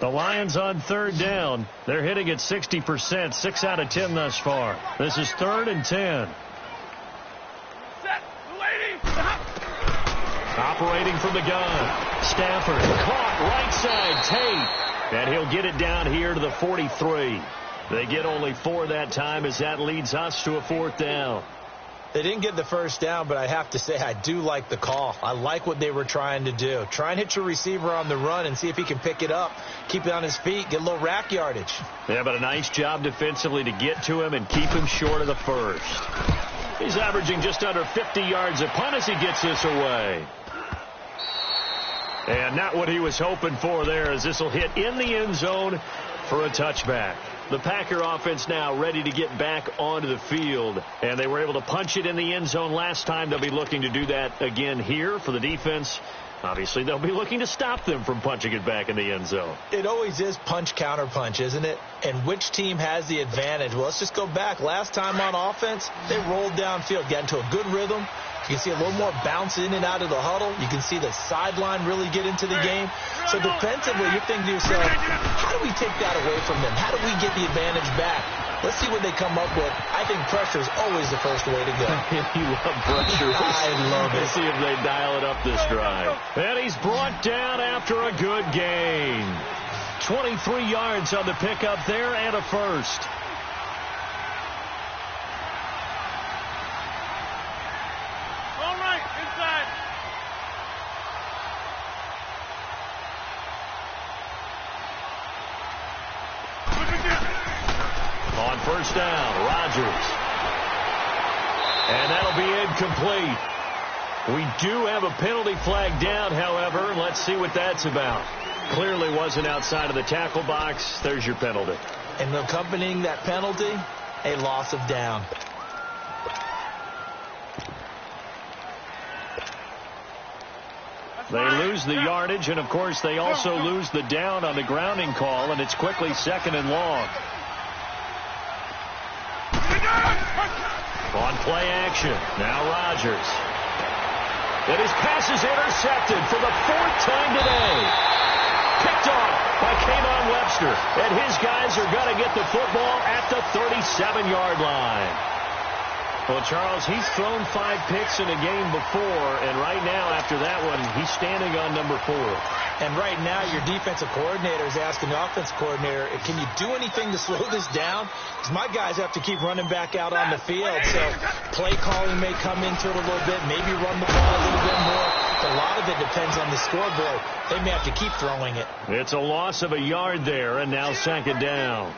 The Lions on 3rd down. They're hitting at 60%, 6 out of 10 thus far. This is 3rd and 10. Set, lady. Operating from the gun. Stafford caught right side. Tate. And he'll get it down here to the 43. They get only 4 that time as that leads us to a 4th down. They didn't get the first down, but I have to say I do like the call. I like what they were trying to do. Try and hit your receiver on the run and see if he can pick it up, keep it on his feet, get a little rack yardage. Yeah, but a nice job defensively to get to him and keep him short of the first. He's averaging just under 50 yards a punt as he gets this away. And not what he was hoping for there, as this will hit in the end zone for a touchback. The Packer offense now ready to get back onto the field, and they were able to punch it in the end zone last time. They'll be looking to do that again here for the defense. Obviously, they'll be looking to stop them from punching it back in the end zone. It always is punch, counter punch, isn't it? And which team has the advantage? Well, let's just go back. Last time on offense, they rolled downfield, got into a good rhythm. You can see a little more bounce in and out of the huddle. You can see the sideline really get into the game. So defensively, you're thinking to yourself, how do we take that away from them? How do we get the advantage back? Let's see what they come up with. I think pressure is always the first way to go. You love pressure. I love it. Let's see if they dial it up this drive. And he's brought down after a good gain. 23 yards on the pickup there and a first. On first down, Rodgers. And that'll be incomplete. We do have a penalty flag down, however. Let's see what that's about. Clearly wasn't outside of the tackle box. There's your penalty. And accompanying that penalty, a loss of down. They lose the yardage, and, of course, they also lose the down on the grounding call, and it's quickly 2nd and long. On play action, now Rodgers. And his pass is intercepted for the 4th time today. Picked off by Kayvon Webster, and his guys are going to get the football at the 37-yard line. Well, Charles, he's thrown 5 picks in a game before, and right now, after that one, he's standing on number 4. And right now, your defensive coordinator is asking the offensive coordinator, can you do anything to slow this down? Because my guys have to keep running back out on the field, so play calling may come into it a little bit, maybe run the ball a little bit more. A lot of it depends on the scoreboard. They may have to keep throwing it. It's a loss of a yard there, and now 2nd down.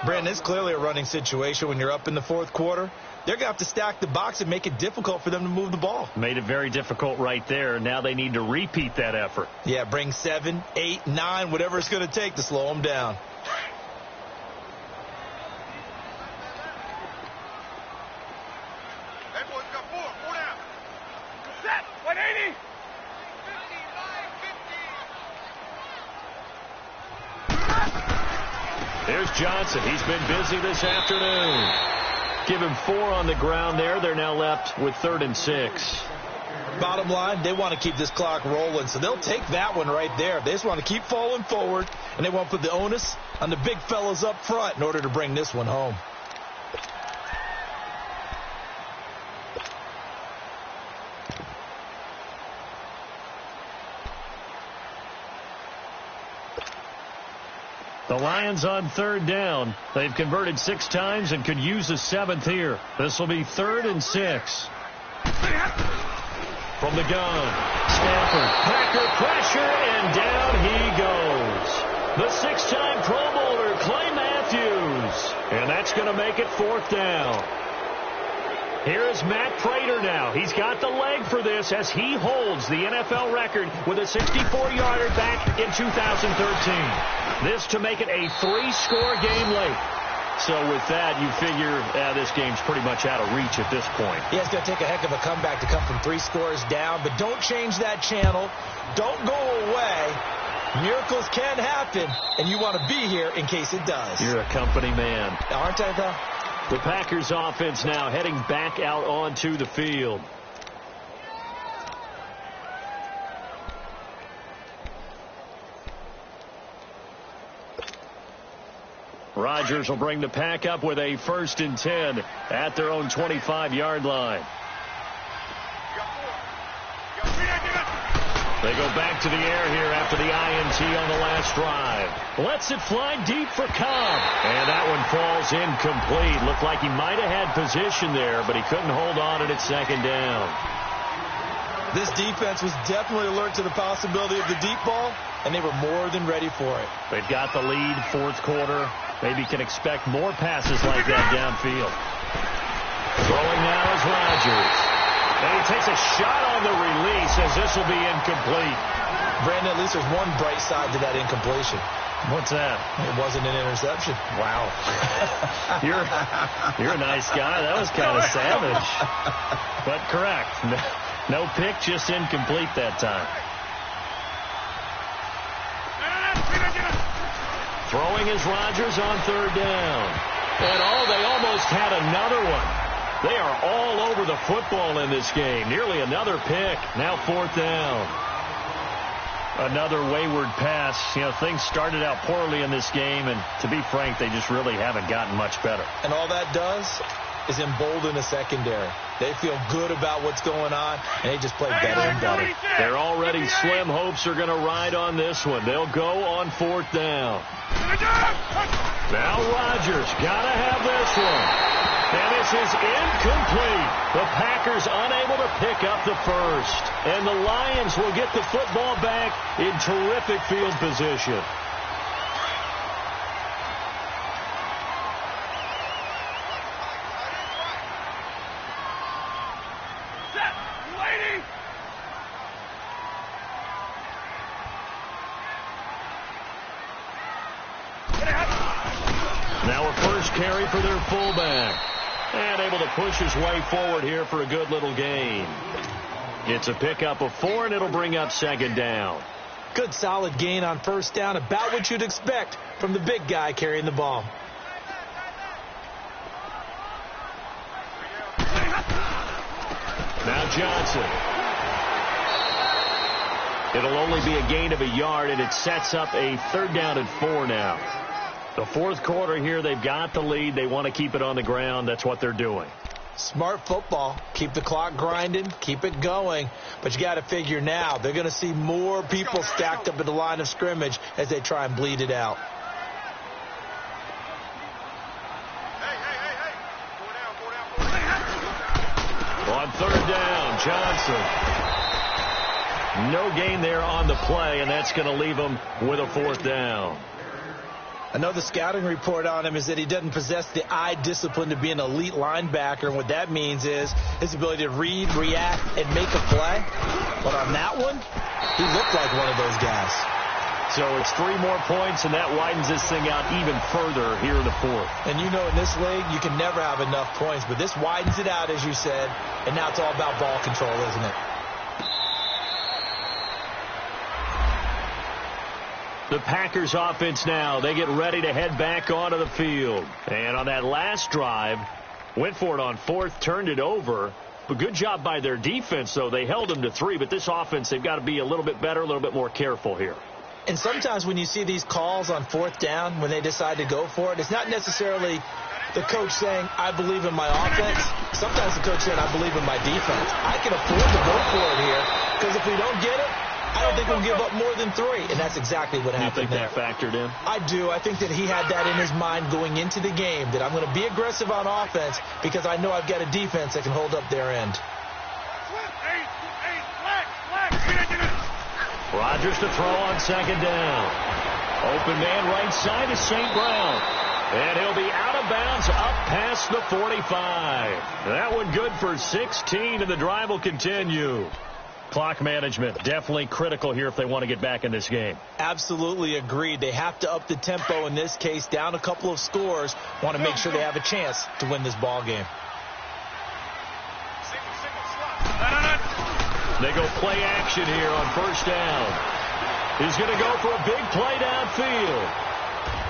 Brandon, it's clearly a running situation when you're up in the 4th quarter. They're going to have to stack the box and make it difficult for them to move the ball. Made it very difficult right there. Now they need to repeat that effort. Yeah, bring 7, 8, 9, whatever it's going to take to slow them down. That boy's got 4 down. Set, 180. 50. There's Johnson. He's been busy this afternoon. Give him 4 on the ground there. They're now left with 3rd and 6. Bottom line, they want to keep this clock rolling, so they'll take that one right there. They just want to keep falling forward, and they want to put the onus on the big fellas up front in order to bring this one home. The Lions on 3rd down. They've converted 6 times and could use a 7th here. This will be 3rd and 6. From the gun, Stafford, Packer pressure, and down he goes. The 6-time Pro Bowler, Clay Matthews. And that's going to make it 4th down. Here is Matt Prater now. He's got the leg for this as he holds the NFL record with a 64-yarder back in 2013. This to make it a 3-score game late. So with that, you figure this game's pretty much out of reach at this point. Yeah, it's going to take a heck of a comeback to come from 3 scores down, but don't change that channel. Don't go away. Miracles can happen, and you want to be here in case it does. You're a company man. Aren't I, though? The Packers offense now heading back out onto the field. Rodgers will bring the pack up with a 1st and 10 at their own 25-yard line. You got 4. You got 3. They go back to the air here after the INT on the last drive. Lets it fly deep for Cobb. And that one falls incomplete. Looked like he might have had position there, but he couldn't hold on at second down. This defense was definitely alert to the possibility of the deep ball, and they were more than ready for it. They've got the lead, fourth quarter. Maybe can expect more passes like that downfield. Throwing now is Rodgers. And he takes a shot on the release as this will be incomplete. Brandon, at least there's one bright side to that incompletion. What's that? It wasn't an interception. Wow. You're a nice guy. That was kind of savage. But correct. No pick, just incomplete that time. Throwing is Rodgers on third down. And they almost had another one. They are all over the football in this game. Nearly another pick. Now fourth down. Another wayward pass. Things started out poorly in this game, and to be frank, they just really haven't gotten much better. And all that does is embolden the secondary. They feel good about what's going on, and they just play better and better. Their already slim hopes are going to ride on this one. They'll go on fourth down. Now Rodgers got to have this one. And this is incomplete. The Packers unable to pick up the first. And the Lions will get the football back in terrific field position. Now a first carry for their fullback. And able to push his way forward here for a good little gain. It's a pickup of 4, and it'll bring up second down. Good solid gain on first down, about what you'd expect from the big guy carrying the ball. Now Johnson. It'll only be a gain of a yard, and it sets up a third down and 4 now. The fourth quarter here, they've got the lead. They want to keep it on the ground. That's what they're doing. Smart football. Keep the clock grinding. Keep it going. But you got to figure now they're going to see more people stacked up at the line of scrimmage as they try and bleed it out. On third down, Johnson. No gain there on the play, and that's going to leave them with a fourth down. I know the scouting report on him is that he doesn't possess the eye discipline to be an elite linebacker. And what that means is his ability to read, react, and make a play. But on that one, he looked like one of those guys. So it's 3 more points, and that widens this thing out even further here in the fourth. And you know in this league, you can never have enough points. But this widens it out, as you said. And now it's all about ball control, isn't it? The Packers offense now, they get ready to head back onto the field. And on that last drive, went for it on fourth, turned it over. But good job by their defense, though. They held them to 3, but this offense, they've got to be a little bit better, a little bit more careful here. And sometimes when you see these calls on fourth down, when they decide to go for it, it's not necessarily the coach saying, I believe in my offense. Sometimes the coach saying, I believe in my defense. I can afford to go for it here, because if we don't get it, I don't think we'll give up more than 3, and that's exactly what happened there. You think that factored in? I do. I think that he had that in his mind going into the game, that I'm going to be aggressive on offense because I know I've got a defense that can hold up their end. Rodgers to throw on second down. Open man right side is St. Brown. And he'll be out of bounds up past the 45. That one good for 16, and the drive will continue. Clock management definitely critical here if they want to get back in this game. Absolutely agreed. They have to up the tempo in this case, down a couple of scores. Want to make sure they have a chance to win this ball game. They go play action here on first down. He's going to go for a big play downfield.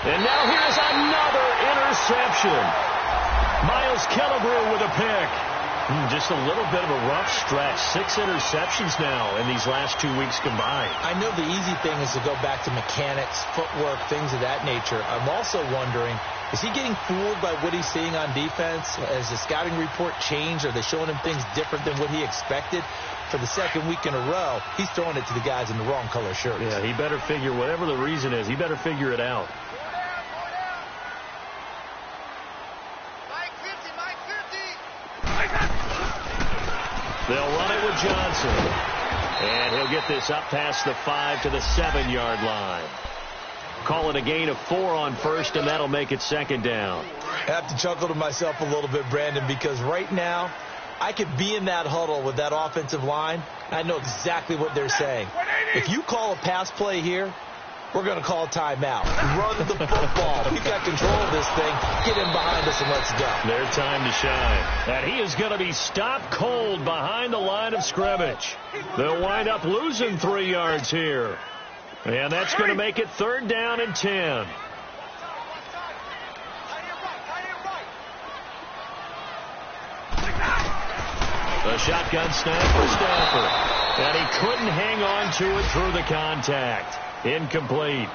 And now here's another interception. Miles Killebrew with a pick. Just a little bit of a rough stretch. 6 interceptions now in these last 2 weeks combined. I know the easy thing is to go back to mechanics, footwork, things of that nature. I'm also wondering, is he getting fooled by what he's seeing on defense? Has the scouting report changed? Are they showing him things different than what he expected? For the second week in a row, he's throwing it to the guys in the wrong color shirts. Yeah, he better figure, whatever the reason is, he better figure it out. They'll run it with Johnson. And he'll get this up past the 5 to the 7-yard line. Call it a gain of 4 on first, and that'll make it second down. I have to chuckle to myself a little bit, Brandon, because right now I could be in that huddle with that offensive line. I know exactly what they're saying. If you call a pass play here, we're going to call a timeout. Run the football. We've got control of this thing. Get in behind us and let's go. Their time to shine. And he is going to be stopped cold behind the line of scrimmage. They'll wind up losing 3 yards here. And that's going to make it 3rd down and 10. The shotgun snap for Stafford. And he couldn't hang on to it through the contact. Incomplete.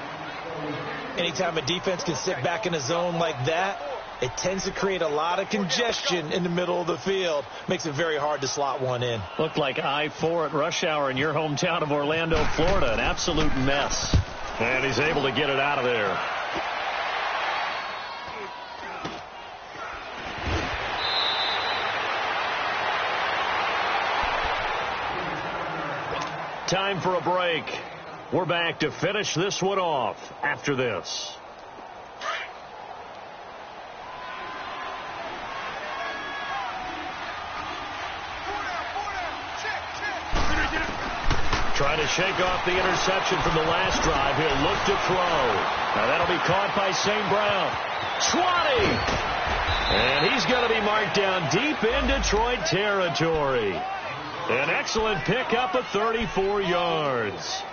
Anytime a defense can sit back in a zone like that, it tends to create a lot of congestion in the middle of the field. Makes it very hard to slot one in. Looked like I-4 at rush hour in your hometown of Orlando, Florida. An absolute mess. And he's able to get it out of there. Time for a break. We're back to finish this one off after this. Trying to shake off the interception from the last drive. He'll look to throw. Now that'll be caught by St. Brown. 20! And he's going to be marked down deep in Detroit territory. An excellent pickup of 34 yards.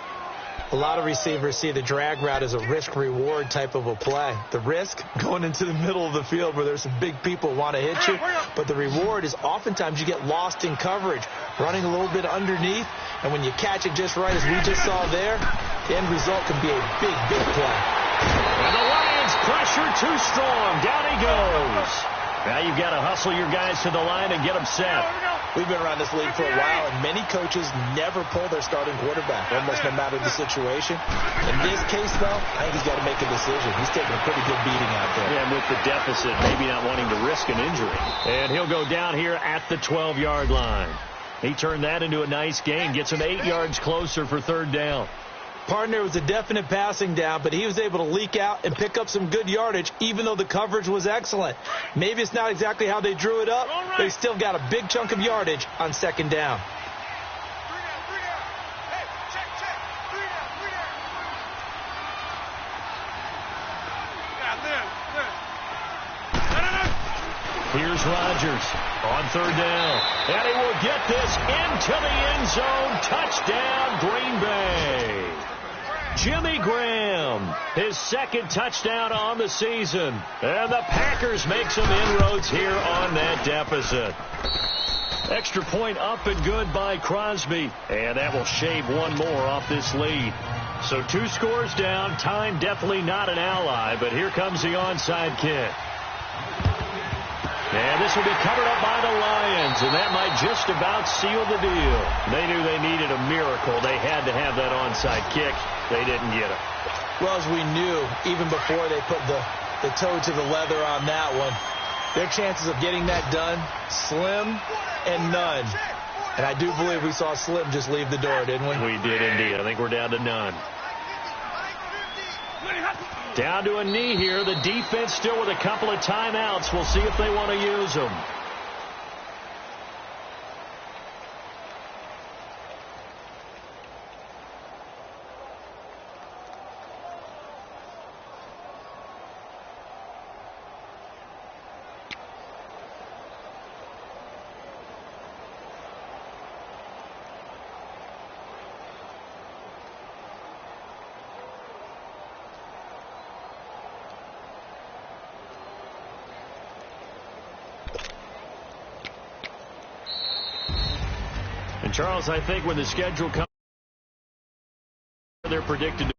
A lot of receivers see the drag route as a risk-reward type of a play. The risk, going into the middle of the field where there's some big people who want to hit you. But the reward is oftentimes you get lost in coverage, running a little bit underneath. And when you catch it just right, as we just saw there, the end result can be a big, big play. And the Lions pressure too strong. Down he goes. Now you've got to hustle your guys to the line and get them set. We've been around this league for a while, and many coaches never pull their starting quarterback, almost no matter the situation. In this case, though, I think he's got to make a decision. He's taking a pretty good beating out there. Yeah, and with the deficit, maybe not wanting to risk an injury. And he'll go down here at the 12-yard line. He turned that into a nice gain, gets him 8 yards closer for 3rd down. Partner was a definite passing down, but he was able to leak out and pick up some good yardage, even though the coverage was excellent. Maybe it's not exactly how they drew it up, but he still got a big chunk of yardage on 2nd down. Here's Rodgers on 3rd down. And he will get this into the end zone. Touchdown, Green Bay. Jimmy Graham, his 2nd touchdown on the season. And the Packers make some inroads here on that deficit. Extra point up and good by Crosby. And that will shave one more off this lead. So 2 scores down. Time definitely not an ally. But here comes the onside kick. And this will be covered up by the Lions, and that might just about seal the deal. They knew they needed a miracle. They had to have that onside kick. They didn't get it. Well, as we knew, even before they put the toe to the leather on that one, their chances of getting that done, slim and none. And I do believe we saw Slim just leave the door, didn't we? We did indeed. I think we're down to none. Down to a knee here. The defense still with a couple of timeouts. We'll see if they want to use them. Charles, I think when the schedule comes, they're predicted to